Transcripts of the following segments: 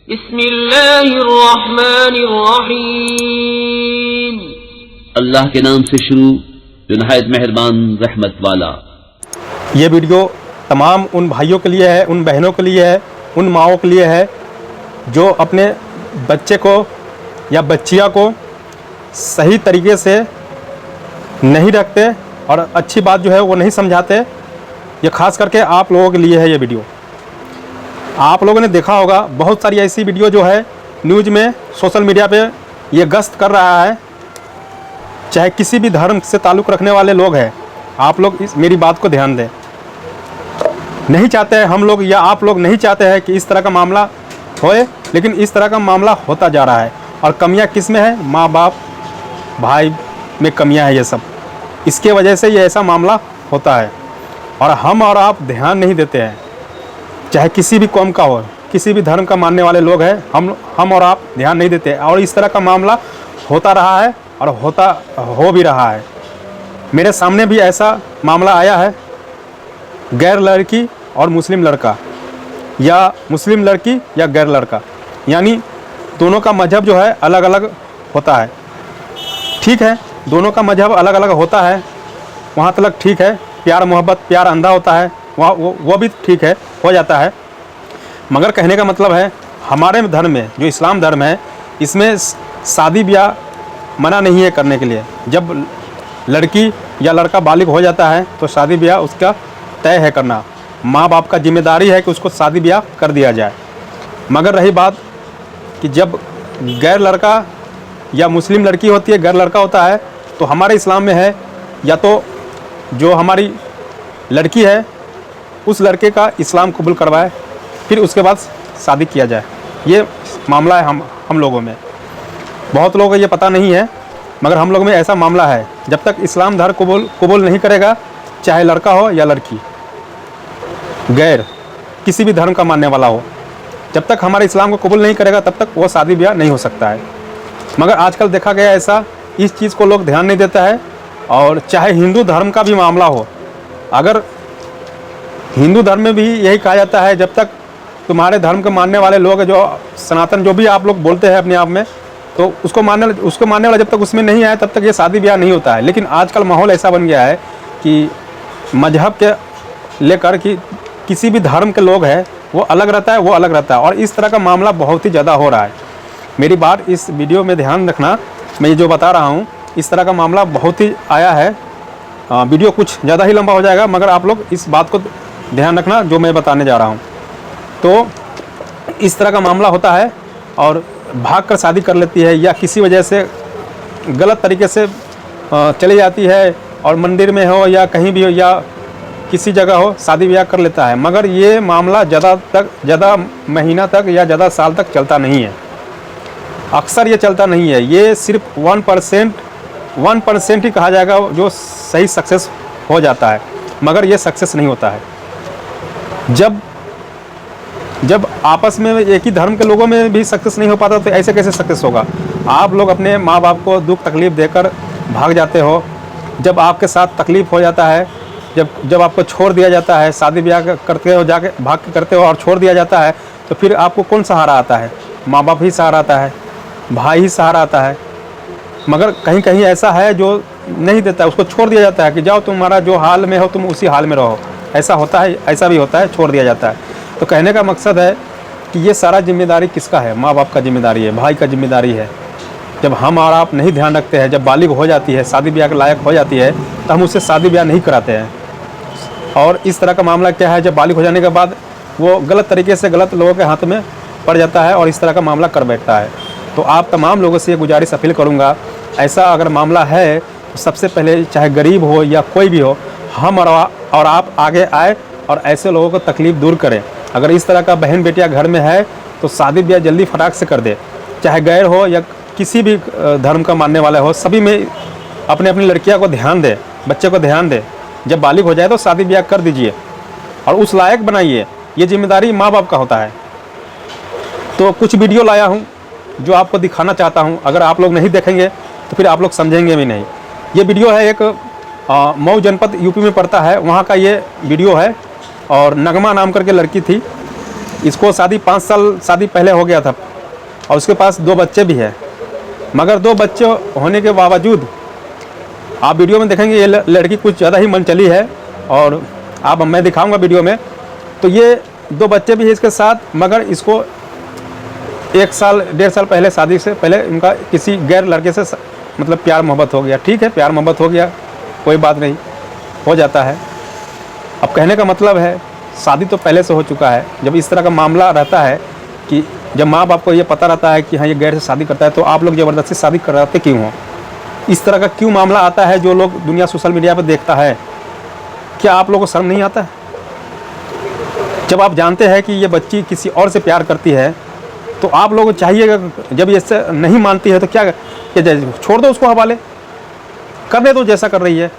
बिस्मिल्लाहिर्रहमानिर्रहीम। अल्लाह के नाम से शुरू जो नहायत मेहरबान रहमत वाला। ये वीडियो तमाम उन भाइयों के लिए है, उन बहनों के लिए है, उन माओं के लिए है जो अपने बच्चे को या बच्चिया को सही तरीके से नहीं रखते और अच्छी बात जो है वो नहीं समझाते। ये खास करके आप लोगों के लिए है ये वीडियो। आप लोगों ने देखा होगा बहुत सारी ऐसी वीडियो जो है न्यूज़ में, सोशल मीडिया पे ये गश्त कर रहा है। चाहे किसी भी धर्म से ताल्लुक़ रखने वाले लोग हैं, आप लोग इस मेरी बात को ध्यान दें। नहीं चाहते हैं हम लोग या आप लोग नहीं चाहते हैं कि इस तरह का मामला होए, लेकिन इस तरह का मामला होता जा रहा है। और कमियां किस में है? माँ बाप भाई में कमियां है ये सब। इसके वजह से ये ऐसा मामला होता है और हम और आप ध्यान नहीं देते हैं। चाहे किसी भी कौम का हो, किसी भी धर्म का मानने वाले लोग हैं, हम और आप ध्यान नहीं देते और इस तरह का मामला होता रहा है और हो भी रहा है। मेरे सामने भी ऐसा मामला आया है, गैर लड़की और मुस्लिम लड़का, या मुस्लिम लड़की या गैर लड़का, यानी दोनों का मजहब जो है अलग अलग होता है। ठीक है, दोनों का मजहब अलग अलग होता है, वहाँ तक ठीक है। प्यार मोहब्बत, प्यार अंधा होता है, वहाँ वो भी ठीक है, हो जाता है। मगर कहने का मतलब है हमारे धर्म में, जो इस्लाम धर्म है, इसमें शादी ब्याह मना नहीं है करने के लिए। जब लड़की या लड़का बालिग हो जाता है तो शादी ब्याह उसका तय है करना। माँ बाप का जिम्मेदारी है कि उसको शादी ब्याह कर दिया जाए। मगर रही बात कि जब गैर लड़का या मुस्लिम लड़की होती है, गैर लड़का होता है, तो हमारे इस्लाम में है या तो जो हमारी लड़की है उस लड़के का इस्लाम कबूल करवाए, फिर उसके बाद शादी किया जाए। ये मामला है हम लोगों में। बहुत लोगों को ये पता नहीं है, मगर हम लोग में ऐसा मामला है। जब तक इस्लाम धर्म कबूल नहीं करेगा, चाहे लड़का हो या लड़की, गैर किसी भी धर्म का मानने वाला हो, जब तक हमारे इस्लाम को कबूल नहीं करेगा तब तक वो शादी ब्याह नहीं हो सकता है। मगर आजकल देखा गया ऐसा, इस चीज़ को लोग ध्यान नहीं देता है। और चाहे हिंदू धर्म का भी मामला हो, अगर हिंदू धर्म में भी यही कहा जाता है, जब तक तुम्हारे धर्म के मानने वाले लोग, जो सनातन जो भी आप लोग बोलते हैं अपने आप में, तो उसको मानने वाला जब तक उसमें नहीं आए तब तक ये शादी ब्याह नहीं होता है। लेकिन आजकल माहौल ऐसा बन गया है कि मजहब के लेकर कि किसी भी धर्म के लोग हैं वो अलग रहता है, वो अलग रहता है, और इस तरह का मामला बहुत ही ज़्यादा हो रहा है। मेरी बात इस वीडियो में ध्यान रखना, मैं ये जो बता रहा हूँ इस तरह का मामला बहुत ही आया है। वीडियो कुछ ज़्यादा ही लंबा हो जाएगा, मगर आप लोग इस बात को ध्यान रखना जो मैं बताने जा रहा हूँ। तो इस तरह का मामला होता है और भाग कर शादी कर लेती है, या किसी वजह से गलत तरीके से चली जाती है और मंदिर में हो या कहीं भी हो या किसी जगह हो, शादी ब्याह कर लेता है। मगर ये मामला ज़्यादा महीना तक या ज़्यादा साल तक चलता नहीं है। अक्सर ये चलता नहीं है। ये सिर्फ 1% ही कहा जाएगा जो सही सक्सेस हो जाता है, मगर ये सक्सेस नहीं होता है। जब आपस में एक ही धर्म के लोगों में भी सक्सेस नहीं हो पाता तो ऐसे कैसे सक्सेस होगा? आप लोग अपने माँ बाप को दुख तकलीफ़ देकर भाग जाते हो। जब आपके साथ तकलीफ़ हो जाता है, जब आपको छोड़ दिया जाता है, शादी ब्याह करते हो, जाके भाग के करते हो और छोड़ दिया जाता है, तो फिर आपको कौन सहारा आता है? माँ बाप ही सहारा आता है, भाई ही सहारा आता है। मगर कहीं कहीं ऐसा है जो नहीं देता है, उसको छोड़ दिया जाता है कि जाओ तुम्हारा जो हाल में हो तुम उसी हाल में रहो। ऐसा होता है, ऐसा भी होता है, छोड़ दिया जाता है। तो कहने का मकसद है कि ये सारा जिम्मेदारी किसका है? माँ बाप का जिम्मेदारी है, भाई का जिम्मेदारी है। जब हम और आप नहीं ध्यान रखते हैं, जब बालिग हो जाती है, शादी ब्याह के लायक हो जाती है, तो हम उससे शादी ब्याह नहीं कराते हैं। और इस तरह का मामला क्या है, जब बालिग हो जाने के बाद वो गलत तरीके से गलत लोगों के हाथ में पड़ जाता है और इस तरह का मामला कर बैठता है। तो आप तमाम लोगों से ये गुजारिश अपील करूँगा, ऐसा अगर मामला है तो सबसे पहले चाहे गरीब हो या कोई भी हो, हम और आप आगे आए और ऐसे लोगों को तकलीफ़ दूर करें। अगर इस तरह का बहन बेटियाँ घर में है तो शादी ब्याह जल्दी फटाक से कर दे। चाहे गैर हो या किसी भी धर्म का मानने वाला हो, सभी में अपनी लड़कियाँ को ध्यान दे, बच्चे को ध्यान दे। जब बालिग हो जाए तो शादी ब्याह कर दीजिए और उस लायक बनाइए। ये जिम्मेदारी माँ बाप का होता है। तो कुछ वीडियो लाया हूँ जो आपको दिखाना चाहता हूँ। अगर आप लोग नहीं देखेंगे तो फिर आप लोग समझेंगे भी नहीं। ये वीडियो है एक मऊ जनपद यूपी में पड़ता है, वहाँ का ये वीडियो है। और नगमा नाम करके लड़की थी, इसको शादी 5 साल शादी पहले हो गया था और उसके पास 2 बच्चे भी हैं, मगर 2 बच्चे होने के बावजूद आप वीडियो में देखेंगे ये लड़की कुछ ज़्यादा ही मनचली है। और आप मैं दिखाऊंगा वीडियो में, तो ये 2 बच्चे भी है इसके साथ, मगर इसको 1 साल 1.5 साल पहले शादी से पहले इनका किसी गैर लड़के से मतलब प्यार मोहब्बत हो गया। ठीक है, प्यार मोहब्बत हो गया, कोई बात नहीं, हो जाता है। अब कहने का मतलब है शादी तो पहले से हो चुका है। जब इस तरह का मामला रहता है कि जब माँ बाप को ये पता रहता है कि हाँ ये गैर से शादी करता है, तो आप लोग ज़बरदस्ती शादी कराते क्यों हो? इस तरह का क्यों मामला आता है जो लोग दुनिया सोशल मीडिया पर देखता है? क्या आप लोगों को शर्म नहीं आता है? जब आप जानते हैं कि ये बच्ची किसी और से प्यार करती है, तो आप लोगों को चाहिएगा, जब ये इससे नहीं मानती है तो क्या छोड़ दो उसको, हवाले कर दे दो जैसा कर रही है।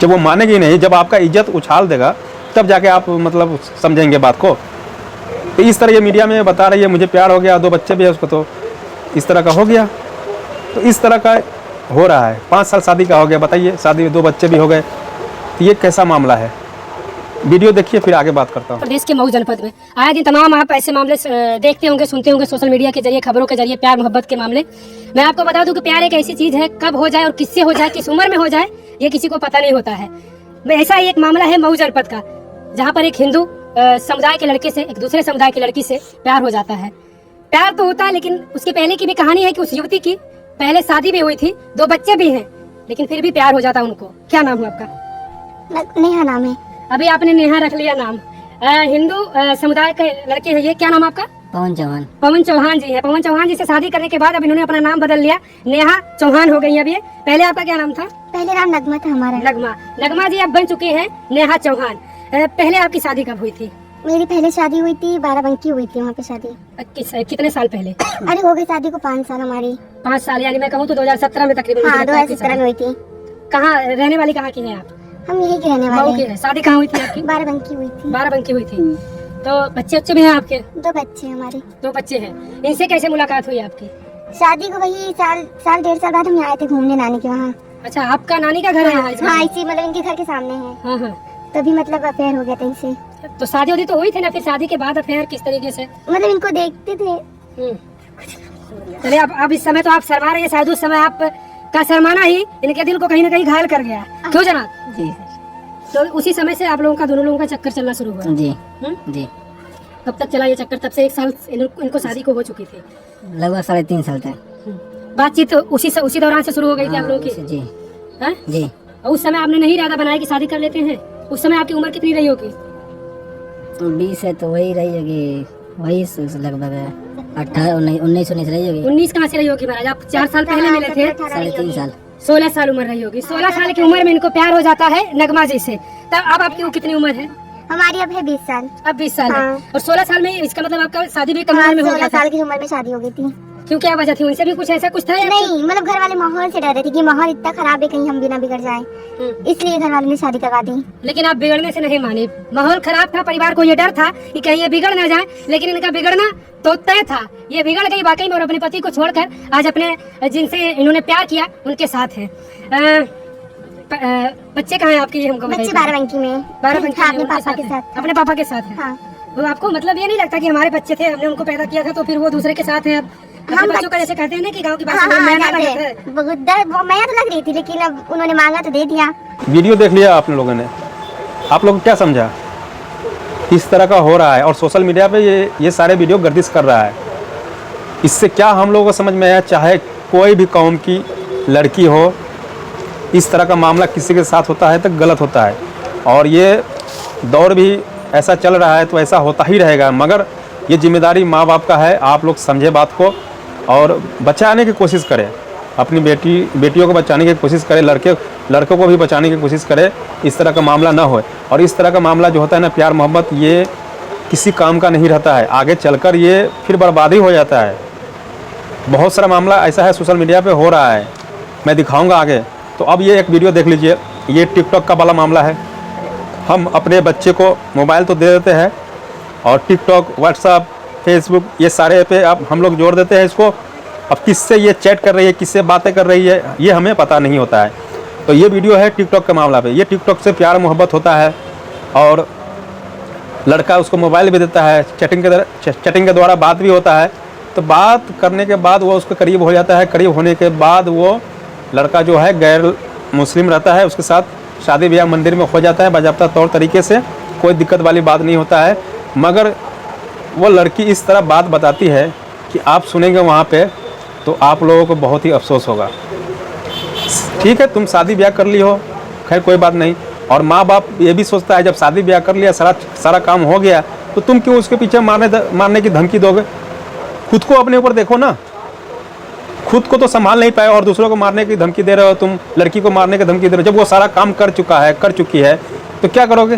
जब वो मानेगी नहीं, जब आपका इज्जत उछाल देगा, तब जाके आप मतलब समझेंगे बात को। तो इस तरह ये मीडिया में बता रही है मुझे प्यार हो गया, 2 बच्चे भी है उसको, तो इस तरह का हो गया। तो इस तरह का हो रहा है। 5 साल शादी का हो गया, बताइए, शादी में 2 बच्चे भी हो गए, तो ये कैसा मामला है? वीडियो देखिए फिर आगे बात करता हूँ। प्रदेश के मऊ जनपद में आए दिन तमाम आप ऐसे मामले देखते होंगे, सुनते होंगे सोशल मीडिया के जरिए, खबरों के जरिए, प्यार मोहब्बत के मामले। मैं आपको बता दूं कि प्यार एक ऐसी चीज है, कब हो जाए और किससे हो जाए, किस उम्र में हो जाए, ये किसी को पता नहीं होता है। ऐसा ही एक मामला है मऊ जनपद का, जहाँ पर एक हिंदू समुदाय के लड़के से एक दूसरे समुदाय की लड़की से प्यार हो जाता है। प्यार तो होता है, लेकिन उसके पहले की भी कहानी है कि उस युवती की पहले शादी भी हुई थी, 2 बच्चे भी हैं, लेकिन फिर भी प्यार हो जाता उनको। क्या नाम है आपका? नेहा नाम है। अभी आपने नेहा रख लिया नाम। हिंदू समुदाय के लड़के हैं ये, क्या नाम आपका? पवन चौहान। पवन चौहान जी है। पवन चौहान जी से शादी करने के बाद अब इन्होंने अपना नाम बदल लिया, नेहा चौहान हो गई अभी। पहले आपका क्या नाम था? पहले नाम नगमा था हमारा। नगमा जी अब बन चुकी हैं नेहा चौहान। पहले आपकी शादी कब हुई थी? मेरी पहले शादी हुई थी, बाराबंकी हुई थी वहाँ पे शादी। कितने साल पहले? अरे हो गई शादी को 5 साल हमारी। 5 साल, यानी मैं कहूँ तो 2017 में तकरीबन। हाँ, 2017 में हुई थी। कहाँ रहने वाली, कहाँ की है आप? हम यही के रहने वाले हैं। शादी कहाँ हुई थी आपकी? बाराबंकी हुई थी। बाराबंकी हुई थी। तो बच्चे भी हैं आपके? 2 बच्चे हमारे। 2 बच्चे हैं। इनसे कैसे मुलाकात हुई आपकी? शादी को वही साल 1.5 साल बाद हम आए थे घूमने नानी के वहाँ। अच्छा, आपका नानी का घर है? हाँ, इसी मतलब इनके घर के सामने है। हाँ हाँ। तभी मतलब अफेयर हो गया था इनसे। तो शादी होती तो हुई थी ना, फिर शादी के बाद अफेयर किस तरीके से? मतलब इनको देखते थे। चलिए, अब इस समय तो आप शर्मा रही है, शायद उस समय आप का शर्माना ही इनके दिल को कहीं ना कहीं घायल कर गया। क्यों जनाब? जी। तो उसी समय से आप लोगों का, दोनों लोगों का चक्कर चलना शुरू हुआ? जी। जी। कब तक चला ये चक्कर? तब से 1 साल इनको शादी को हो चुकी थी, लगभग 3.5 साल तक। बातचीत उसी दौरान से शुरू हो गई थी आप लोगों की? जी। हाँ? जी। और उस समय आपने नहीं इरादा बनाया कि शादी कर लेते हैं? उस समय आपकी उम्र कितनी रही होगी? 20 है तो वही रही होगी, वही लगभग 18 19 रही होगी। 19 कहाँ से रही होगी महाराज? आप 4 साल पहले मिले थे। 3.5 साल। 16 साल उम्र रही होगी। 16 साल की उम्र में इनको प्यार हो जाता है नगमा जी से। तब अब आपकी कितनी उम्र है? हमारी अब है 20 साल। अब 20 साल है। हाँ। और 16 साल में इसका मतलब आपका शादी भी कम उम्र हाँ, में हो गया 16 था? साल की उम्र में शादी हो गई थी। क्यों, क्या वजह थी? उनसे भी कुछ ऐसा कुछ था या नहीं, मतलब घर वाले माहौल से डर रहे थे कि माहौल इतना खराब है, कहीं हम भी ना बिगड़ जाए, इसलिए घर वाले ने शादी करवा दी। लेकिन आप बिगड़ने से नहीं माने। माहौल खराब था, परिवार को ये डर था कि कहीं ये बिगड़ ना जाए, लेकिन इनका बिगड़ना तो तय था। ये बिगड़ गई वाकई में, और अपने पति को छोड़कर आज अपने जिनसे इन्होंने प्यार किया उनके साथ है। बच्चे कहाँ हैं आपके? ये हमको बताइए। बच्चे बाराबंकी में। बाराबंकी में अपने उनके पापा के है। साथ। अपने पापा के साथ है। हाँ। तो आपको मतलब ये नहीं लगता कि हमारे बच्चे थे, हमने उनको पैदा किया था, तो फिर वो दूसरे के साथ है? अब अपने बच्चों का जैसे कहते हैं ना कि गांव की हाँ, भाषा में मैना जाते लगता है। हैं। बहुत डर मैया तो लग रही थी, लेकिन अब उन्होंने मांगा तो दे दिया। वीडियो देख लिया आप लोगों ने, आप लोग क्या समझा? इस तरह का हो रहा है और सोशल मीडिया पे ये सारे वीडियो गर्दिश कर रहा है। इससे क्या हम लोगों को समझ में आया? चाहे कोई भी कौम की लड़की हो, इस तरह का मामला किसी के साथ होता है तो गलत होता है, और ये दौर भी ऐसा चल रहा है तो ऐसा होता ही रहेगा। मगर ये जिम्मेदारी माँ बाप का है, आप लोग समझे बात को और बचाने की कोशिश करें, अपनी बेटियों को बचाने की कोशिश करें, लड़कों को भी बचाने की कोशिश करें, इस तरह का मामला ना हो। और इस तरह का मामला जो होता है ना, प्यार मोहब्बत, ये किसी काम का नहीं रहता है, आगे चलकर ये फिर बर्बादी हो जाता है। बहुत सारा मामला ऐसा है सोशल मीडिया पे हो रहा है, मैं दिखाऊंगा आगे। तो अब ये एक वीडियो देख लीजिए, ये टिकटॉक का वाला मामला है। हम अपने बच्चे को मोबाइल तो दे देते हैं और टिकटॉक, व्हाट्सअप, फेसबुक, ये सारे पे अब हम लोग जोड़ देते हैं इसको। अब किससे ये चैट कर रही है, किससे बातें कर रही है, ये हमें पता नहीं होता है। तो ये वीडियो है टिकटॉक के मामला पे। ये टिकटॉक से प्यार मोहब्बत होता है और लड़का उसको मोबाइल भी देता है, चैटिंग के द्वारा बात भी होता है। तो बात करने के बाद वो उसके करीब हो जाता है। करीब होने के बाद वो लड़का जो है गैर मुस्लिम रहता है, उसके साथ शादी ब्याह मंदिर में हो जाता है बाज़ाब्ता तौर तरीके से, कोई दिक्कत वाली बात नहीं होता है। मगर वो लड़की इस तरह बात बताती है कि आप सुनेंगे वहाँ पे तो आप लोगों को बहुत ही अफसोस होगा। ठीक है, तुम शादी ब्याह कर ली हो, खैर कोई बात नहीं। और माँ बाप ये भी सोचता है जब शादी ब्याह कर लिया, सारा काम हो गया, तो तुम क्यों उसके पीछे मारने की धमकी दोगे? खुद को अपने ऊपर देखो ना। खुद को तो संभाल नहीं पाए और दूसरों को मारने की धमकी दे रहे हो, तुम लड़की को मारने की धमकी दे रहे हो। जब वो सारा काम कर चुकी है तो क्या करोगे?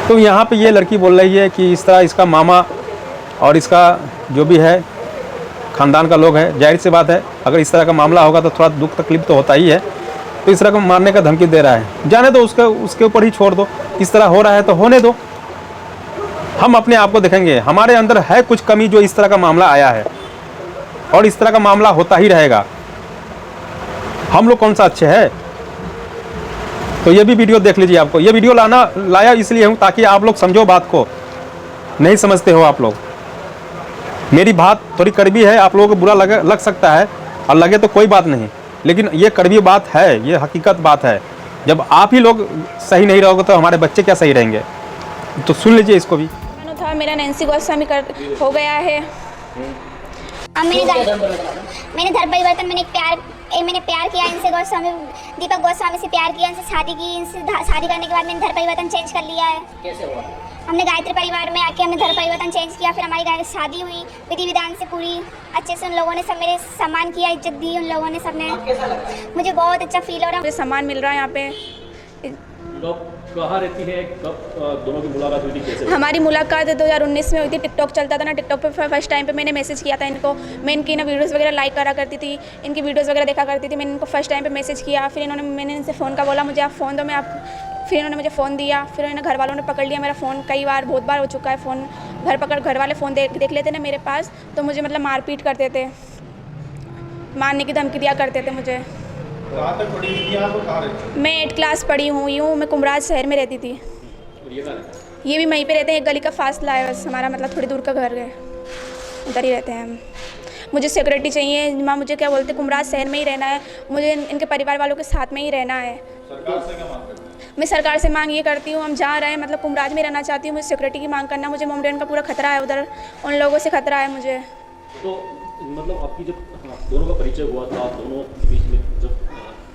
तो यहाँ पे ये लड़की बोल रही है कि इस तरह इसका मामा और इसका जो भी है ख़ानदान का लोग है, जाहिर सी बात है अगर इस तरह का मामला होगा तो थोड़ा दुख तकलीफ तो होता ही है। तो इस तरह का मारने का धमकी दे रहा है, जाने दो, उसके ऊपर ही छोड़ दो। इस तरह हो रहा है तो होने दो, हम अपने आप को देखेंगे। हमारे अंदर है कुछ कमी जो इस तरह का मामला आया है और इस तरह का मामला होता ही रहेगा। हम लोग कौन सा अच्छे हैं? तो ये भी वीडियो देख लीजिए। आपको ये वीडियो लाया इसलिए हूँ ताकि आप लोग समझो बात को। नहीं समझते हो आप लोग, मेरी बात थोड़ी कड़वी है, आप लोगों को बुरा लग सकता है और लगे तो कोई बात नहीं, लेकिन ये कड़वी बात है, ये हकीकत बात है। जब आप ही लोग सही नहीं रहोगे तो हमारे बच्चे क्या सही रहेंगे? तो सुन लीजिए इसको भी। था मेरा नैन्सी गोस्वामी हो गया है। अब मैंने धर्म परिवर्तन, मैंने प्यार किया इनसे, दीपक गोस्वामी से प्यार किया, इनसे शादी की। इनसे शादी करने के बाद मैंने धर्म परिवर्तन चेंज कर लिया है। कैसे हुआ? हमने गायत्री परिवार में आके हमने धर्म परिवर्तन चेंज किया। फिर हमारी शादी हुई विधि विधान से पूरी अच्छे से। उन लोगों ने सब मेरे सम्मान किया, इज्जत दी उन लोगों ने, सबने। मुझे बहुत अच्छा फील हो रहा है, मुझे सम्मान मिल रहा है यहाँ पे। कहाँ रहती है, कब दोनों की मुलाकात हुई थी, कैसे? हमारी मुलाकात 2019 में हुई थी। टिकटॉक चलता था ना, टिकटॉक पे फर्स्ट टाइम पे मैंने मैसेज किया था इनको। मैं इनकी ना वीडियोस वगैरह लाइक करा करती थी, इनकी वीडियोस वगैरह देखा करती थी। मैंने इनको फर्स्ट टाइम पे मैसेज किया, फिर मैंने इनसे फ़ोन का बोला मुझे आप फ़ोन दो, फिर इन्होंने मुझे फ़ोन दिया। फिर इन्होंने घर वालों ने पकड़ लिया मेरा फ़ोन, बहुत बार हो चुका है फ़ोन। घर वाले फ़ोन देख लेते ना मेरे पास, तो मुझे मतलब मारपीट करते थे, मारने की धमकी दिया करते थे मुझे। मैं 8 क्लास पढ़ी हुई हूँ, मैं कुमराज शहर में रहती थी। ये भी वहीं पे रहते हैं, एक गली का फासला है बस हमारा, मतलब थोड़ी दूर का घर है, उधर ही रहते हैं हम। मुझे सिक्योरिटी चाहिए माँ, मुझे क्या बोलते कुमराज शहर में ही रहना है, मुझे इनके परिवार वालों के साथ में ही रहना है। सरकार से क्या मांग करते हैं? मैं सरकार से मांग ये करती हूँ, हम जहाँ रहे मतलब कुमराज में रहना चाहती हूँ, मुझे सिक्योरिटी की मांग करना। मुझे मोमडन का पूरा खतरा है, उधर उन लोगों से खतरा है मुझे। तो मतलब आपकी जब दोनों का परिचय हुआ था, आप दोनों के बीच में जब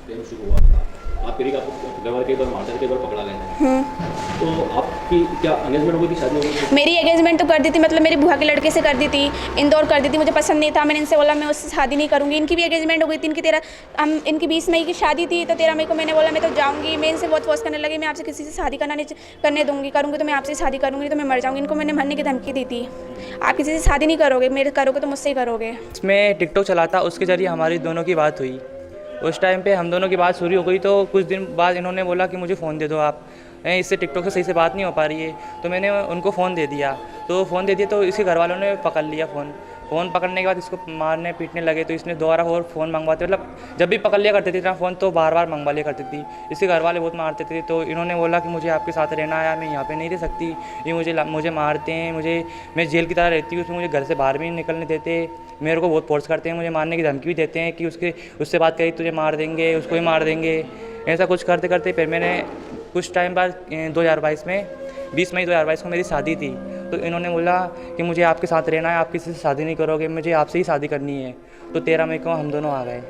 प्रेम शुरू हुआ था, आप कई बार मारते थे, कई बार पकड़ा गए थे, तो आपकी क्या एंगेजमेंट हो गई थी, शादी हो गई थी? मेरी एंगेजमेंट तो कर दी थी, मतलब मेरी बुआ के लड़के से कर दी थी, इंदौर कर दी थी। मुझे पसंद नहीं था, मैंने इनसे बोला मैं उससे शादी नहीं करूँगी। इनकी भी एंगेजमेंट हो गई थी, इनकी 20 मई की शादी थी, तो 13 मई को मैंने बोला मैं तो जाऊँगी। मैं इनसे बहुत फोर्स करने लगी, मैं आपसे किसी से शादी करने दूँगी, करूँगी तो मैं आपसे शादी करूँगी, तो मैं मर जाऊँगी। इनको मैंने मरने की धमकी दी थी, आप किसी से शादी नहीं करोगे, मेरे करोगे तो मुझसे ही करोगे। इसमें टिकटॉक चला था, उसके ज़रिए हमारी दोनों की बात हुई। उस टाइम पे हम दोनों की बात शुरू हो गई, तो कुछ दिन बाद इन्होंने बोला कि मुझे फ़ोन दे दो आप, इससे टिकटॉक से सही से बात नहीं हो पा रही है। तो मैंने उनको फ़ोन दे दिया, तो इसके घर वालों ने पकड़ लिया फ़ोन पकड़ने के बाद इसको मारने पीटने लगे। तो इसने दोबारा और फ़ोन मंगवाते, मतलब जब भी पकड़ लिया करते थे इतना फ़ोन, तो बार बार मंगवा लिया करती थी। इसके घर वाले बहुत मारते थे, तो इन्होंने बोला कि मुझे आपके साथ रहना है, मैं यहाँ पे नहीं रह सकती, ये मुझे मारते हैं, मैं जेल की तरह रहती हूँ, उसमें मुझे घर से बाहर भी नहीं निकलने देते, मेरे को बहुत फोर्स करते हैं, मुझे मारने की धमकी भी देते हैं कि उससे बात करी तुझे मार देंगे, उसको ही मार देंगे। ऐसा कुछ करते करते फिर मैंने कुछ टाइम बाद 2022 में 20 मई 2022 को मेरी शादी थी। तो इन्होंने बोला कि मुझे आपके साथ रहना है, आप किसी से शादी नहीं करोगे, मुझे आपसे ही शादी करनी है। तो 13 मई को हम दोनों आ गए।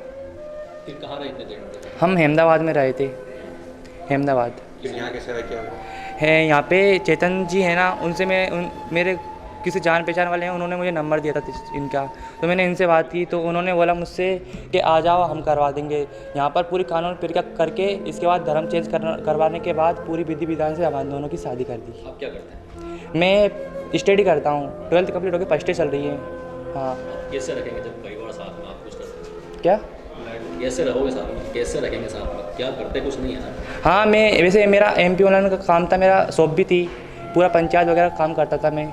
फिर कहाँ रहे थे? हम अहमदाबाद में रहे थे, अहमदाबाद। यहाँ कैसे रह क्या है यहाँ पे चेतन जी है ना, उनसे मेरे किसी जान पहचान वाले हैं, उन्होंने मुझे नंबर दिया था इनका। तो मैंने इनसे बात की, तो उन्होंने बोला मुझसे कि आ जाओ हम करवा देंगे यहाँ पर पूरी कानून प्रक्रिया करके, इसके बाद धर्म चेंज करवाने के बाद पूरी विधि विधान से हमारे दोनों की शादी कर दी। आप क्या करते हैं? मैं स्टडी करता हूँ, 12th कंप्लीट होकर फर्स्ट ईयर चल रही है। हाँ। कैसे रखेंगे जब परिवार साथ में, आप कुछ करते हैं क्या? कैसे रहोगे साथ में, कैसे रखेंगे साथ में, क्या करते कुछ नहीं है ना? हाँ, मैं वैसे मेरा MP ऑनलाइन का काम था, मेरा शॉप भी थी, पूरा पंचायत वगैरह काम करता था मैं।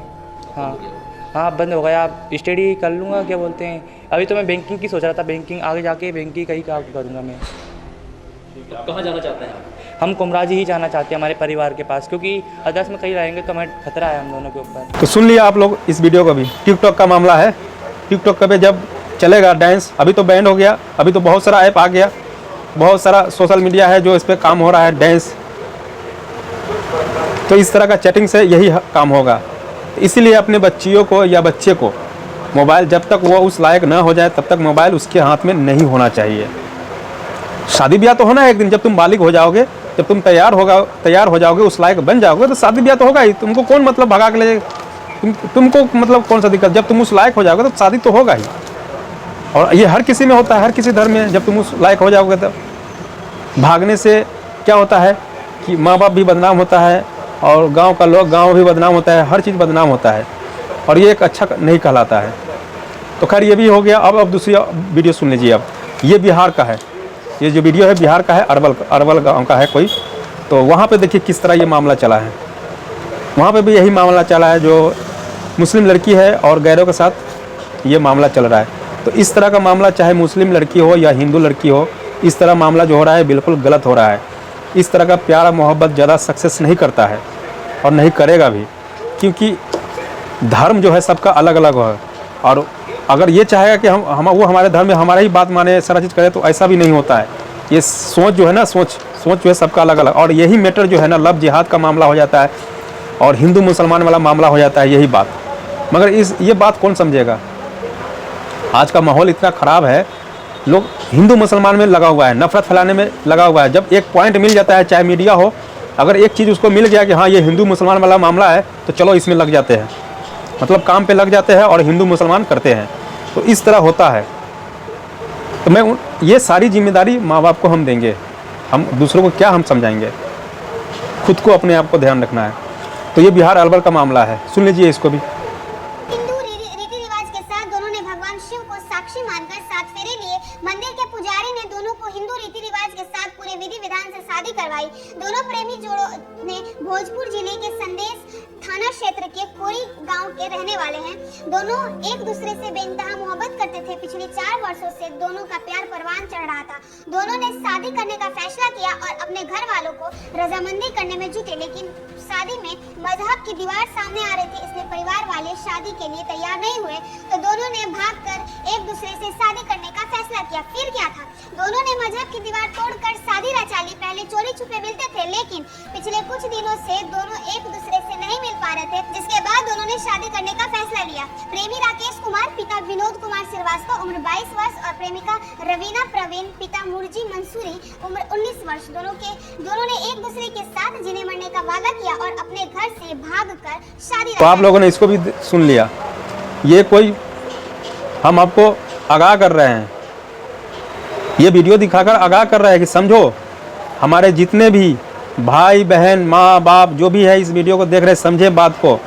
हाँ, बंद हो गया। आप स्टडी कर लूँगा, क्या बोलते हैं, अभी तो मैं बैंकिंग की सोच रहा था, बैंकिंग आगे जाके बैंकिंग का ही काम करूँगा मैं। कहाँ जाना चाहते हैं आप? हम कुमराजी ही जाना चाहते हैं हमारे परिवार के पास, क्योंकि अदर्स में कहीं रहेंगे तो हमें खतरा है हम दोनों के ऊपर। तो सुन लिया आप लोग इस वीडियो को भी। टिकटॉक का मामला है, टिकटॉक पे जब चलेगा डांस, अभी तो बैन हो गया, अभी तो बहुत सारा ऐप आ गया, बहुत सारा सोशल मीडिया है जो इस पर काम हो रहा है डांस। तो इस तरह का चैटिंग से यही काम होगा। इसीलिए अपने बच्चियों को या बच्चे को मोबाइल, जब तक वो उस लायक ना हो जाए तब तक मोबाइल उसके हाथ में नहीं होना चाहिए। शादी ब्याह तो होना है एक दिन, जब तुम बालिग हो जाओगे, जब तुम तैयार हो जाओगे, उस लायक बन जाओगे, तो शादी ब्याह तो होगा ही। तुमको कौन मतलब भगा के ले, तुमको मतलब कौन सा दिक्कत, जब तुम उस लायक हो जाओगे तो शादी तो होगा ही। और ये हर किसी में होता है, हर किसी धर्म में। जब तुम उस लायक हो जाओगे तो भागने से क्या होता है कि माँ बाप भी बदनाम होता है और गांव का लोग, गांव भी बदनाम होता है, हर चीज़ बदनाम होता है और ये एक अच्छा नहीं कहलाता है। तो खैर ये भी हो गया। अब दूसरी वीडियो सुन लीजिए। अब ये बिहार का है, ये जो वीडियो है बिहार का है, अरवल गाँव का है कोई। तो वहाँ पे देखिए किस तरह ये मामला चला है। वहाँ पे भी यही मामला चला है, जो मुस्लिम लड़की है और गैरों के साथ ये मामला चल रहा है। तो इस तरह का मामला चाहे मुस्लिम लड़की हो या हिंदू लड़की हो, इस तरह मामला जो हो रहा है बिल्कुल गलत हो रहा है। इस तरह का प्यार मोहब्बत ज़्यादा सक्सेस नहीं करता है और नहीं करेगा भी, क्योंकि धर्म जो है सबका अलग अलग है। और अगर ये चाहेगा कि हम वो हमारे धर्म में हमारा ही बात माने, सारा चीज़ करे, तो ऐसा भी नहीं होता है। ये सोच जो है ना, सोच जो है सबका अलग अलग। और यही मैटर जो है ना, लव जिहाद का मामला हो जाता है और हिंदू मुसलमान वाला मामला हो जाता है, यही बात। मगर ये बात कौन समझेगा। आज का माहौल इतना ख़राब है, लोग हिंदू मुसलमान में लगा हुआ है, नफरत फैलाने में लगा हुआ है। जब एक पॉइंट मिल जाता है, चाहे मीडिया हो, अगर एक चीज़ उसको मिल गया कि हाँ ये हिंदू मुसलमान वाला मामला है, तो चलो इसमें लग जाते हैं, मतलब काम पे लग जाते हैं और हिंदू मुसलमान करते हैं। तो इस तरह होता है। तो ये सारी जिम्मेदारी माँ बाप को हम देंगे, हम दूसरों को क्या हम समझाएंगे, खुद को अपने आप को ध्यान रखना है। तो ये बिहार अरवल का मामला है, सुन लीजिए इसको भी। हिंदू रीति रिवाज के साथ दोनों ने भगवान शिव को साक्षी मानकर 7 फेरे लिए। मंदिर के पुजारी ने दोनों को हिंदू रीति रिवाज के साथ पूरे विधि विधान से शादी करवाई। दोनों प्रेमी जोड़ों ने भोजपुर जिले के संदेश थाना क्षेत्र के कोरी गांव के रहने वाले हैं। दोनों एक दूसरे से बेइंतहा मोहब्बत करते थे। पिछले 4 वर्षों से दोनों का प्यार परवान चढ़ रहा था। दोनों ने शादी करने का फैसला किया और अपने घर वालों को रजामंदी करने में जुटे, लेकिन शादी में मजहब की दीवार सामने आ रही थी, इसलिए परिवार वाले शादी के लिए तैयार नहीं हुए। तो दोनों ने भागकर एक दूसरे से शादी करने का फैसला किया। फिर क्या था, दोनों ने मजहब की दीवार तोड़कर शादी रचा ली। पहले चोरी छुपे मिलते थे, लेकिन पिछले कुछ दिनों से दोनों एक दूसरे से नहीं मिल पा रहे थे, जिसके बाद दोनों ने शादी करने का फैसला लिया। प्रेमी राकेश कुमार, पिता विनोद कुमार श्रीवास्तव, उम्र 22 वर्ष और प्रेमिका रवीना प्रवीण, पिता मुरजी मंसूरी, उम्र 19 वर्ष। दोनों ने एक दूसरे के साथ जीने मरने का वादा किया और अपने घर से भागकर शादी। तो आप लोगों ने इसको भी सुन लिया। ये कोई हम आपको आगाह कर रहे हैं, ये वीडियो दिखाकर आगाह कर रहे हैं कि समझो, हमारे जितने भी भाई बहन माँ बाप जो भी है इस वीडियो को देख रहे, समझे बात को।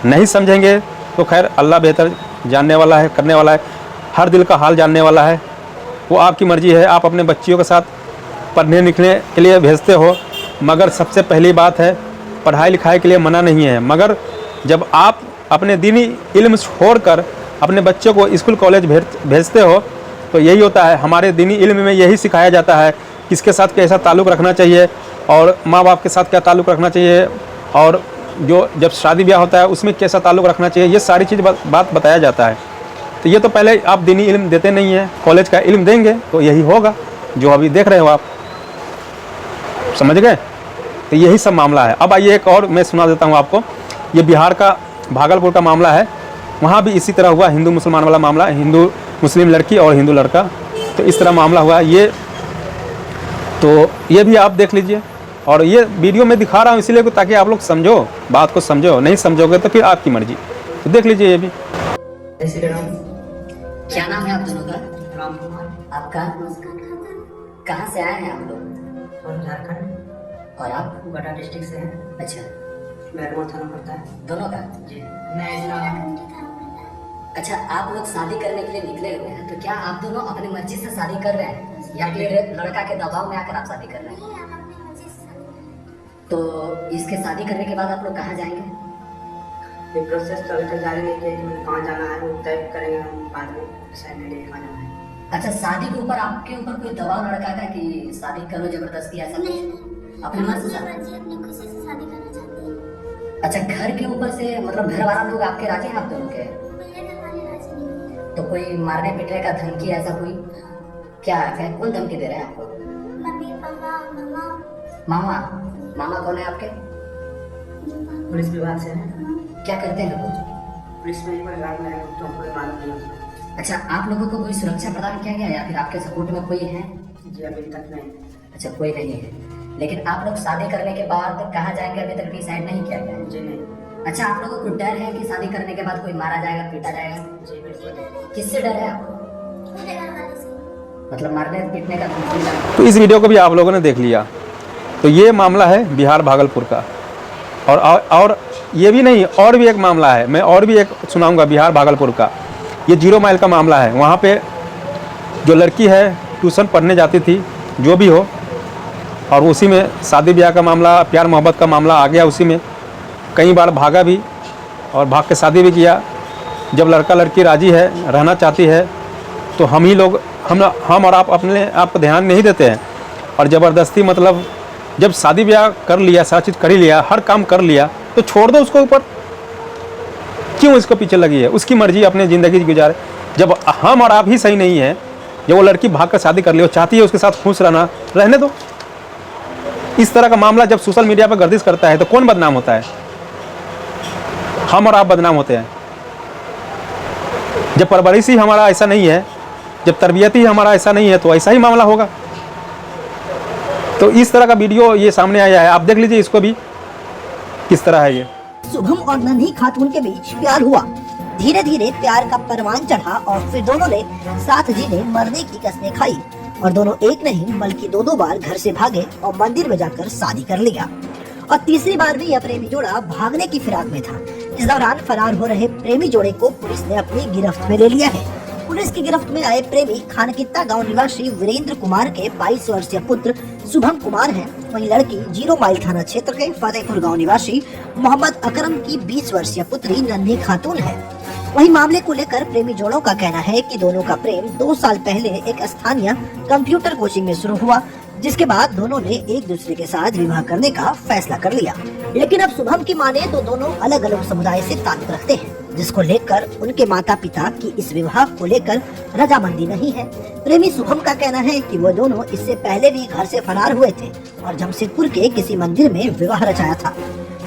नहीं समझेंगे तो खैर अल्लाह बेहतर जानने वाला है, करने वाला है, हर दिल का हाल जानने वाला है। वो आपकी मर्जी है, आप अपने बच्चियों के साथ पढ़ने लिखने के लिए भेजते हो, मगर सबसे पहली बात है पढ़ाई लिखाई के लिए मना नहीं है, मगर जब आप अपने दीनी इल्म छोड़कर अपने बच्चों को स्कूल कॉलेज भेजते हो तो यही होता है। हमारे दीनी इल्म में यही सिखाया जाता है किसके साथ कैसा ताल्लुक़ रखना चाहिए और माँ बाप के साथ क्या ताल्लुक़ रखना चाहिए, और जो जब शादी ब्याह होता है उसमें कैसा ताल्लुक़ रखना चाहिए, ये सारी चीज़ बात बताया जाता है। तो ये तो पहले आप दीनी इल्म देते नहीं हैं, कॉलेज का इल्म देंगे तो यही होगा जो अभी देख रहे हो आप, समझ गए। तो यही सब मामला है। अब आइए एक और मैं सुना देता हूँ आपको। ये बिहार का भागलपुर का मामला है, वहाँ भी इसी तरह हुआ, हिंदू मुसलमान वाला मामला, हिंदू मुस्लिम लड़की और हिंदू लड़का, तो इस तरह मामला हुआ ये। तो ये भी आप देख लीजिए, और ये वीडियो में दिखा रहा हूँ इसीलिए ताकि आप लोग समझो, बात को समझो। नहीं समझोगे तो फिर आपकी मर्जी, तो देख लीजिए ये भी। क्या नाम है आप दोनों का? राम कुमार। आपका? कहाँ से आए हैं आप लोग? झारखंड। और आप? बड़ा डिस्ट्रिक्ट से हैं। अच्छा, बैरमोर थाना पड़ता है। दोनों का? जी। अच्छा, आप लोग शादी करने के लिए निकले हुए हैं, तो क्या आप दोनों अपनी मर्जी से शादी कर रहे हैं या फिर लड़का के दबाव में आकर आप शादी कर रहे हैं? तो इसके शादी करने के बाद आप लोग कहाँ जाएंगे? ये प्रोसेस तो अभी तक जारी नहीं किया कि कहाँ जाना है, वो तय करेंगे हम बाद में, डिसाइड नहीं कहाँ जाना है। अच्छा, शादी के ऊपर आपके ऊपर कोई दबाव लड़का का कि शादी करो जबरदस्ती ऐसा? नहीं, अपनी मर्जी से अपनी खुशी से शादी करना चाहती है। अच्छा, घर के ऊपर से मतलब घर वाला लोग आपके राजी हैं आप दोनों के? मेरे घर वाले राजी नहीं है। तो कोई मारने पीटने का धमकी ऐसा कोई क्या है? कौन धमकी दे रहे हैं आपको? मम्मी पापा मामा। मामा? मामा कौन है आपके? पुलिस विभाग से है। क्या करते हैं वो? पुलिस में एक बार गार्ड में है तो हमको मालूम नहीं। अच्छा, आप लोगों को कोई सुरक्षा प्रदान किया गया या फिर आपके सपोर्ट में कोई है? जी अभी तक नहीं। अच्छा, कोई नहीं है। लेकिन आप लोग शादी करने के बाद कहाँ जाएंगे अभी तक डिसाइड नहीं किया गया? जी नहीं। अच्छा, आप लोगों को डर है कि शादी करने के बाद कोई मारा जाएगा, पीटा जाएगा? जी बिल्कुल। किससे डर है आपको? मेरे घर वाले से। मतलब मारने पीटने का धमकी लगा? तो इस वीडियो को भी आप लोगों ने देख लिया। तो ये मामला है बिहार भागलपुर का। और ये भी नहीं, और भी एक मामला है, मैं और भी एक सुनाऊंगा बिहार भागलपुर का। ये 0 माइल का मामला है। वहाँ पे जो लड़की है ट्यूशन पढ़ने जाती थी, जो भी हो, और उसी में शादी ब्याह का मामला, प्यार मोहब्बत का मामला आ गया। उसी में कई बार भागा भी और भाग के शादी भी किया। जब लड़का लड़की राजी है, रहना चाहती है, तो हम ही लोग हम और आप अपने आप को ध्यान नहीं देते हैं और ज़बरदस्ती, मतलब जब शादी ब्याह कर लिया, सारी चीज़ कर ही लिया, हर काम कर लिया, तो छोड़ दो उसको ऊपर। क्यों इसको पीछे लगी है? उसकी मर्जी, अपनी ज़िंदगी गुजारे। जब हम और आप ही सही नहीं है, जब वो लड़की भाग कर शादी कर ली, वो चाहती है उसके साथ खुश रहना, रहने दो। इस तरह का मामला जब सोशल मीडिया पर गर्दिश करता है तो कौन बदनाम होता है? हम और आप बदनाम होते हैं। जब परवरिश ही हमारा ऐसा नहीं है, जब तरबियत ही हमारा ऐसा नहीं है, तो ऐसा ही मामला होगा। तो इस तरह का वीडियो ये सामने आया है, आप देख लीजिए इसको भी किस तरह है ये। शुभम और नन्ही खातून के बीच प्यार हुआ। धीरे धीरे प्यार का परवान चढ़ा और फिर दोनों ने साथ जीने मरने की कसमें खाई और दोनों एक नहीं बल्कि 2 बार घर से भागे और मंदिर में जाकर शादी कर लिया। और तीसरी बार भी यह प्रेमी जोड़ा भागने की फिराक में था। इस दौरान फरार हो रहे प्रेमी जोड़े को पुलिस ने अपनी गिरफ्त में ले लिया है। पुलिस की गिरफ्त में आए प्रेमी खानकित्ता गांव निवासी वीरेंद्र कुमार के 22 वर्षीय पुत्र शुभम कुमार हैं। वहीं लड़की 0 माइल थाना क्षेत्र के फतेहपुर गांव निवासी मोहम्मद अकरम की 20 वर्षीय पुत्री नन्ही खातून है। वहीं मामले को लेकर प्रेमी जोड़ों का कहना है कि दोनों का प्रेम 2 साल पहले एक स्थानीय कंप्यूटर कोचिंग में शुरू हुआ, जिसके बाद दोनों ने एक दूसरे के साथ विवाह करने का फैसला कर लिया। लेकिन अब शुभम की माने तो दोनों अलग अलग समुदाय से ताल्लुक रखते हैं, जिसको लेकर उनके माता पिता की इस विवाह को लेकर रजामंदी नहीं है। प्रेमी शुभम का कहना है कि वो दोनों इससे पहले भी घर से फरार हुए थे और जमशेदपुर के किसी मंदिर में विवाह रचाया था।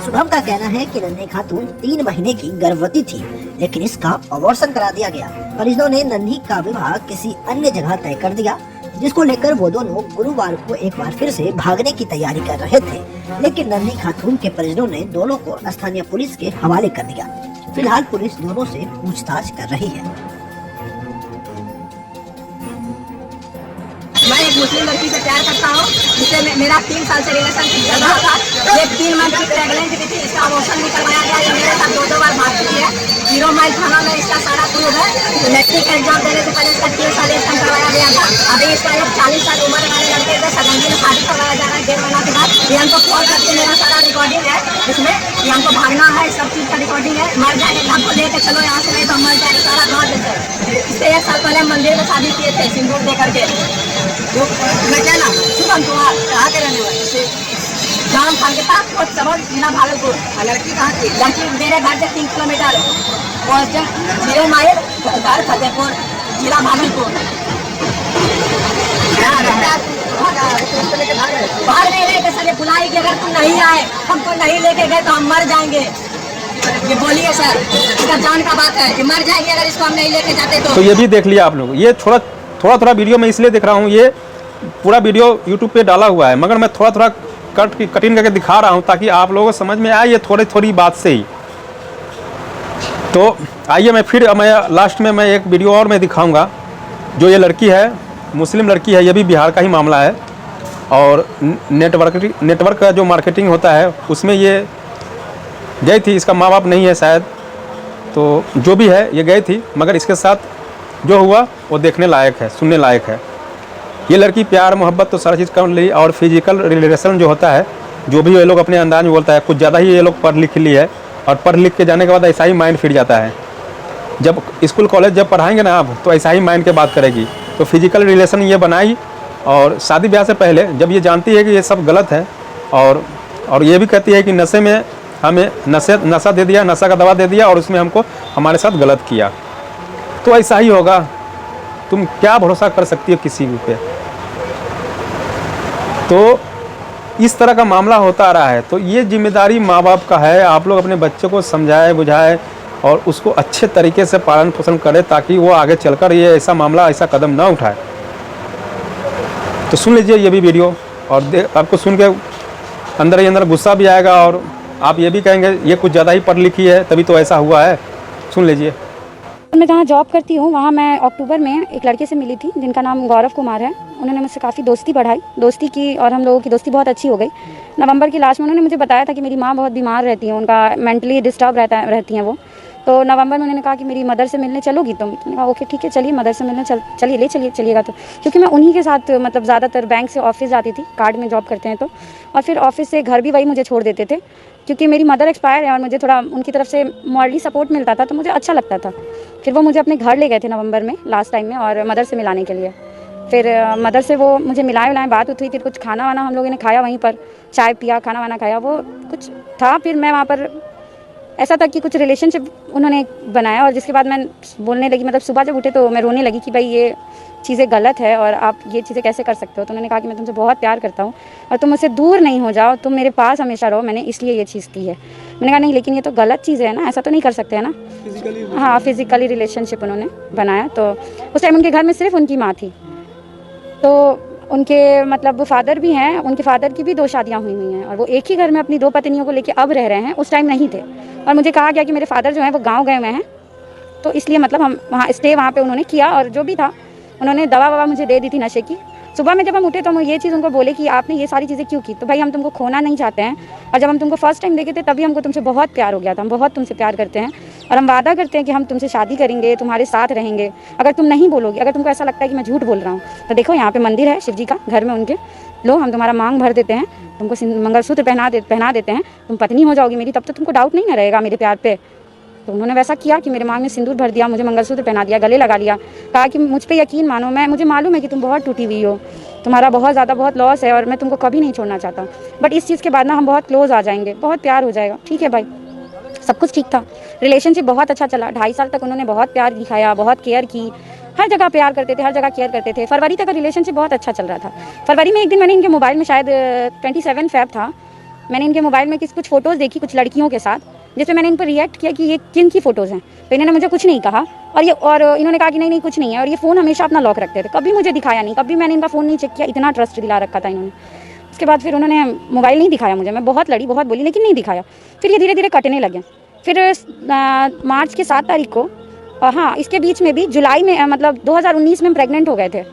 शुभम का कहना है कि नन्ही खातून 3 महीने की गर्भवती थी, लेकिन इसका अबॉर्शन करा दिया गया। परिजनों ने नन्ही का विवाह किसी अन्य जगह तय कर दिया, जिसको लेकर वो दोनों गुरुवार को एक बार फिर से भागने की तैयारी कर रहे थे। लेकिन नन्ही खातून के परिजनों ने दोनों को स्थानीय पुलिस के हवाले कर दिया। फिलहाल पुलिस दोनों से पूछताछ कर रही है। मैं एक मुस्लिम लड़की से प्यार करता हूँ, जिससे मेरा 3 साल से रिलेशनशिप चल रहा था। ये 3 मंथ की प्रेगनेंट भी थी, इसका अबॉर्शन भी करवाया गया। ये मेरे साथ 2 बार भाग चुकी है। 0 माइल थाना में इसका सारा प्रूफ है। तो मैट्रिक एग्जाम देने से पहले इसका 3 साल रिलेशन करवाया गया था। अभी इसका एक 40 साल उम्र वाले लड़के से सगंजी में शादी करवाया जा रहा है 1.5 महीना के बाद। ये हमको कॉल करके मेरा सारा रिकॉर्डिंग है, इसमें ये हमको भागना है, सब चीज़ का रिकॉर्डिंग है। मर जाएंगे हमको लेके चलो यहाँ से, नहीं तो हम मर जाएंगे, सारा गाँव देते हैं। इससे 1 साल पहले मंदिर में शादी किए थे सिंदूर दे करके। मैं क्या ना शुभम कुमार कहाँ के रहने वाले? गाँव खानकित्ता और सबल जिला भागलपुर। लड़की कहाँ की? लड़की मेरे घर से 3 किलोमीटर और 0 माइल घर फतेहपुर जिला भागलपुर। बाहर नहीं लेके सर, बुलाई कि अगर तुम नहीं आए, हमको नहीं लेके गए तो हम मर जाएंगे। ये बोलिए सर, इसका जान का बात है कि मर जाएंगे अगर इसको हम नहीं लेके जाते तो। ये भी देख लिया आप लोग। ये थोड़ा वीडियो मैं इसलिए देख रहा हूँ, ये पूरा वीडियो यूट्यूब पे डाला हुआ है, मगर मैं थोड़ा कटिंग करके दिखा रहा हूँ ताकि आप लोगों को समझ में आए ये थोड़ी बात से ही। तो आइए मैं लास्ट में मैं एक वीडियो और मैं दिखाऊंगा। जो ये लड़की है, मुस्लिम लड़की है, ये भी बिहार का ही मामला है। और नेटवर्क का जो मार्केटिंग होता है उसमें ये गई थी। इसका माँ बाप नहीं है शायद, तो जो भी है ये गई थी, मगर इसके साथ जो हुआ वो देखने लायक है, सुनने लायक है। ये लड़की प्यार मोहब्बत तो सारी चीज़ कर ली, और फिजिकल रिलेशन जो होता है, जो भी ये लोग अपने अंदाज में बोलता है, कुछ ज़्यादा ही ये लोग पढ़ लिख ली है। और पढ़ लिख के जाने के बाद ऐसा ही माइंड फिट जाता है। जब स्कूल कॉलेज जब पढ़ाएंगे ना आप, तो ऐसा ही माइंड के बात करेगी। तो फिजिकल रिलेशन ये बनाई, और शादी ब्याह से पहले जब ये जानती है कि ये सब गलत है, और ये भी कहती है कि नशे में हमें नशा दे दिया, नशा का दवा दे दिया और उसमें हमको हमारे साथ गलत किया। तो ऐसा ही होगा, तुम क्या भरोसा कर सकती हो किसी पे। तो इस तरह का मामला होता आ रहा है। तो ये जिम्मेदारी माँ बाप का है, आप लोग अपने बच्चों को समझाए बुझाए और उसको अच्छे तरीके से पालन पोषण करें ताकि वो आगे चलकर ये ऐसा मामला, ऐसा कदम ना उठाए। तो सुन लीजिए ये भी वीडियो, और आपको सुन के अंदर ही अंदर गुस्सा भी आएगा और आप ये भी कहेंगे ये कुछ ज़्यादा ही पढ़ लिखी है तभी तो ऐसा हुआ है। सुन लीजिए। मैं जहाँ जॉब करती हूँ वहाँ मैं अक्टूबर में एक लड़के से मिली थी जिनका नाम गौरव कुमार है। उन्होंने मुझसे काफ़ी दोस्ती बढ़ाई, दोस्ती की और हम लोगों की दोस्ती बहुत अच्छी हो गई। नवंबर की लास्ट में उन्होंने मुझे बताया था कि मेरी माँ बहुत बीमार रहती है, उनका मेंटली डिस्टर्ब रहती हैं वो। तो नवंबर में उन्होंने कहा कि मेरी मदर से मिलने चलोगी तुम? मैंने कहा ओके ठीक है चलिए, मदर से मिलने चलिएगा। तो क्योंकि मैं उन्हीं के साथ मतलब ज़्यादातर बैंक से ऑफिस जाती थी, कार्ड में जॉब करते हैं तो, और फिर ऑफिस से घर भी वही मुझे छोड़ देते थे क्योंकि मेरी मदर एक्सपायर है और मुझे थोड़ा उनकी तरफ से मॉरली सपोर्ट मिलता था तो मुझे अच्छा लगता था। फिर वो मुझे अपने घर ले गए थे नवंबर में लास्ट टाइम में और मदर से मिलाने के लिए। फिर मदर से वो मुझे मिलाए बात हुई, फिर कुछ खाना वाना हम लोगों ने खाया, वहीं पर चाय पिया, खाना वाना खाया, वो कुछ था। फिर मैं वहाँ पर ऐसा था कि कुछ रिलेशनशिप उन्होंने बनाया और जिसके बाद मैं बोलने लगी, मतलब सुबह जब उठे तो मैं रोने लगी कि भाई ये चीज़ें गलत है और आप ये चीज़ें कैसे कर सकते हो। तो उन्होंने कहा कि मैं तुमसे बहुत प्यार करता हूँ और तुम मुझसे दूर नहीं हो जाओ, तुम मेरे पास हमेशा रहो, मैंने इसलिए ये चीज़ की है। मैंने कहा नहीं लेकिन ये तो गलत चीज़ है ना, ऐसा तो नहीं कर सकते है ना। हाँ, फिज़िकली रिलेशनशिप उन्होंने बनाया। तो उस टाइम उनके घर में सिर्फ उनकी माँ थी, तो उनके मतलब फादर भी हैं, उनके फादर की भी 2 शादियाँ हुई हैं और वो एक ही घर में अपनी 2 पत्नियों को लेके अब रह रहे हैं, उस टाइम नहीं थे। और मुझे कहा गया कि मेरे फादर जो हैं वो गांव गए हुए हैं, तो इसलिए मतलब हम वहाँ स्टे वहाँ पे उन्होंने किया और जो भी था उन्होंने दवा ववा मुझे दे दी थी नशे की। सुबह में जब हम उठे तो हम ये चीज़ उनको बोले कि आपने ये सारी चीज़ें क्यों की? तो भाई हम तुमको खोना नहीं चाहते हैं और जब हम तुमको फर्स्ट टाइम देखे थे तभी हमको तुमसे बहुत प्यार हो गया था, हम बहुत तुमसे प्यार करते हैं और हम वादा करते हैं कि हम तुमसे शादी करेंगे, तुम्हारे साथ रहेंगे अगर तुम नहीं बोलोगे। अगर तुमको ऐसा लगता है कि मैं झूठ बोल रहा हूँ तो देखो यहाँ पे मंदिर है शिव जी का, घर में उनके, लो हम तुम्हारा मांग भर देते हैं, तुमको मंगलसूत्र पहना देते हैं, तुम पत्नी हो जाओगी मेरी, तब तो तुमको डाउट नहीं ना रहेगा मेरे प्यार पे। तो उन्होंने वैसा किया कि मेरे मांग में सिंदूर भर दिया, मुझे मंगलसूत्र पहना दिया, गले लगा लिया, कहा कि मुझ पे यकीन मानो, मुझे मालूम है कि तुम बहुत टूटी हुई हो, तुम्हारा बहुत लॉस है और मैं तुमको कभी नहीं छोड़ना चाहता, बट इस चीज़ के बाद ना हम बहुत क्लोज आ जाएंगे, बहुत प्यार हो जाएगा। ठीक है भाई, सब कुछ ठीक था, रिलेशनशिप बहुत अच्छा चला। 2.5 साल तक उन्होंने बहुत प्यार दिखाया, बहुत केयर की, हर जगह प्यार करते थे, हर जगह केयर करते थे। फरवरी तक का रिलेशनशिप बहुत अच्छा चल रहा था। फरवरी में एक दिन मैंने इनके मोबाइल में, शायद 27 फेब था, मैंने इनके मोबाइल में कुछ फ़ोटोज़ देखी कुछ लड़कियों के साथ, जिसमें मैंने इन पर रिएक्ट किया कि ये किन की फ़ोटोज़ हैं। तो इन्होंने मुझे कुछ नहीं कहा और इन्होंने कहा कि नहीं कुछ नहीं है, और ये फ़ोन हमेशा अपना लॉक रखते थे, कभी मुझे दिखाया नहीं, कभी मैंने इनका फ़ोन नहीं चेक किया, इतना ट्रस्ट दिला रखा था इन्होंने। उसके बाद फिर उन्होंने मोबाइल नहीं दिखाया मुझे, मैं बहुत लड़ी, बहुत बोली, लेकिन नहीं दिखाया। फिर ये धीरे धीरे कटने लगे। फिर मार्च के 7 तारीख को, हाँ इसके बीच में भी जुलाई में, मतलब 2019 में हम प्रेग्नेंट हो गए थे,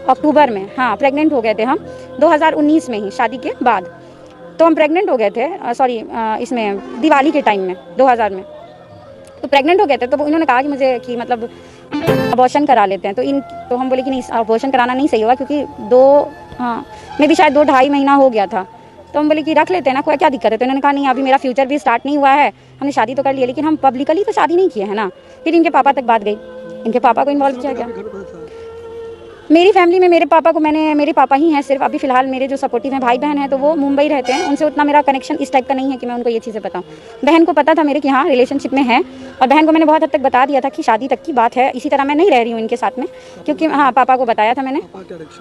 अक्टूबर में, हाँ प्रेग्नेंट हो गए थे हम 2019 में ही, शादी के बाद तो हम प्रेग्नेंट हो गए थे, सॉरी इसमें दिवाली के टाइम में 2000 में तो प्रेग्नेंट हो गए थे। तो इन्होंने कहा कि मुझे कि मतलब अबॉर्शन करा लेते हैं, तो हम बोले कि नहीं अबॉर्शन कराना नहीं सही होगा क्योंकि मैं भी शायद 2-2.5 महीना हो गया था, तो हम बोले कि रख लेते हैं ना, कोई क्या दिक्कत है। तो इन्होंने कहा नहीं अभी मेरा फ्यूचर भी स्टार्ट नहीं हुआ है, हमने शादी तो कर लिया लेकिन हम पब्लिकली तो शादी नहीं किए है ना। फिर इनके पापा तक बात गई, इनके पापा को इन्वॉल्व किया गया। मेरी फैमिली में मेरे पापा को मेरे पापा ही हैं सिर्फ अभी फ़िलहाल। मेरे जो सपोर्टिव हैं भाई बहन हैं तो वो मुंबई रहते हैं, उनसे उतना मेरा कनेक्शन इस टाइप का नहीं है कि मैं उनको ये चीज़ें बताऊं। बहन को पता था मेरे कि हाँ रिलेशनशिप में है, और बहन को मैंने बहुत हद तक बता दिया था कि शादी तक की बात है, इसी तरह मैं नहीं रह रही हूँ इनके साथ में, क्योंकि हाँ पापा को बताया था मैंने।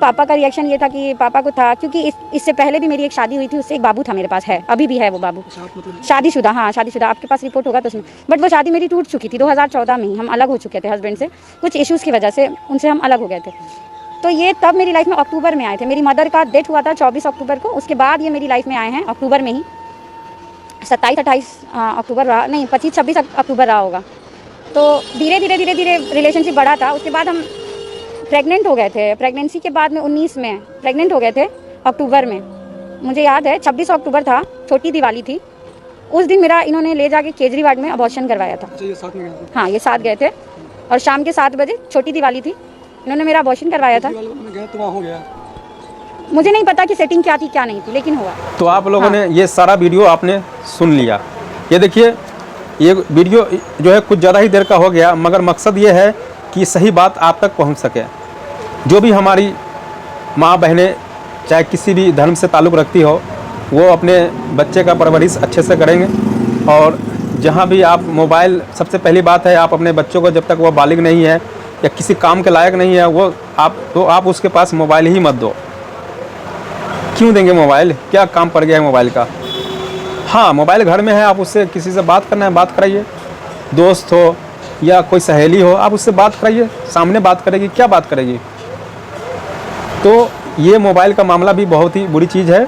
पापा का रिएक्शन ये था कि पापा को था, क्योंकि इससे पहले भी मेरी एक शादी हुई थी, उससे एक बाबू था मेरे पास, है अभी भी है वो बाबू, शादीशुदा, हाँ शादीशुदा, आपके पास रिपोर्ट होगा तो उसमें। बट वो शादी मेरी टूट चुकी थी 2014 में ही, हम अलग हो चुके थे हस्बैंड से, कुछ इश्यूज़ की वजह से उनसे हम अलग हो गए थे। तो ये तब मेरी लाइफ में अक्टूबर में आए थे। मेरी मदर का डेथ हुआ था 24 अक्टूबर को, उसके बाद ये मेरी लाइफ में आए हैं अक्टूबर में ही, 27-28 अक्टूबर रहा, नहीं 25-26 अक्टूबर रहा होगा। तो धीरे धीरे रिलेशनशिप बढ़ा था। उसके बाद हम प्रेग्नेंट हो गए थे, प्रेगनेंसी के बाद में 19 में प्रेग्नेंट हो गए थे अक्टूबर में। मुझे याद है 26 अक्टूबर था, छोटी दिवाली थी, उस दिन मेरा इन्होंने ले जाके केजरीवाल में अबॉर्शन करवाया था। हाँ ये साथ गए थे और शाम के 7 बजे, छोटी दिवाली थी, इन्होंने मेरा अबॉर्शन करवाया था। हो गया। मुझे नहीं पता कि सेटिंग क्या थी क्या नहीं थी, लेकिन हुआ। तो आप लोगों ने ये सारा वीडियो आपने सुन लिया। ये देखिए, ये वीडियो जो है कुछ ज़्यादा ही देर का हो गया, मगर मकसद ये है कि सही बात आप तक पहुंच सके। जो भी हमारी माँ बहनें चाहे किसी भी धर्म से ताल्लुक़ रखती हो, वो अपने बच्चे का परवरिश अच्छे से करेंगे। और जहाँ भी आप मोबाइल, सबसे पहली बात है आप अपने बच्चों को, जब तक वो बालिग नहीं है या किसी काम के लायक नहीं है, वो आप उसके पास मोबाइल ही मत दो। क्यों देंगे मोबाइल? क्या काम पड़ गया है मोबाइल का? हाँ, मोबाइल घर में है, आप उससे किसी से बात करना है बात कराइए, दोस्त हो या कोई सहेली हो, आप उससे बात कराइए। सामने बात करेगी, क्या बात करेगी? तो ये मोबाइल का मामला भी बहुत ही बुरी चीज़ है।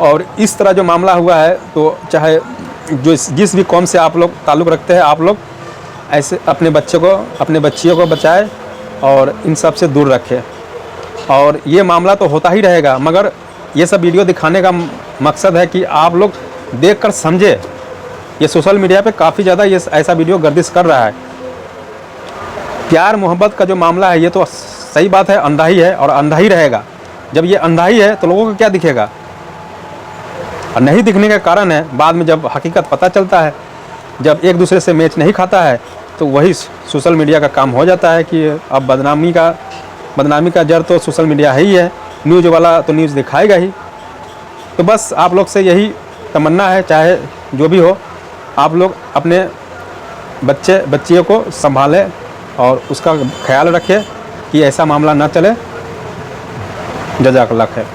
और इस तरह जो मामला हुआ है, तो चाहे जिस भी कौम से आप लोग ताल्लुक़ रखते हैं, आप लोग ऐसे अपने बच्चे को, अपने बच्चियों को बचाएं और इन सब से दूर रखें। और ये मामला तो होता ही रहेगा, मगर ये सब वीडियो दिखाने का मकसद है कि आप लोग देखकर समझे। ये सोशल मीडिया पे काफ़ी ज़्यादा ये ऐसा वीडियो गर्दिश कर रहा है। प्यार मोहब्बत का जो मामला है, ये तो सही बात है, अंधा ही है और अंधा ही रहेगा। जब ये अंधा ही है तो लोगों को क्या दिखेगा? और नहीं दिखने का कारण है, बाद में जब हकीकत पता चलता है, जब एक दूसरे से मैच नहीं खाता है, तो वही सोशल मीडिया का काम हो जाता है कि अब बदनामी का जड़ तो सोशल मीडिया है ही है। न्यूज़ वाला तो न्यूज़ दिखाएगा ही। तो बस आप लोग से यही तमन्ना है, चाहे जो भी हो, आप लोग अपने बच्चियों को संभालें और उसका ख्याल रखें कि ऐसा मामला ना चले। जज़ाकल्लाह खैर।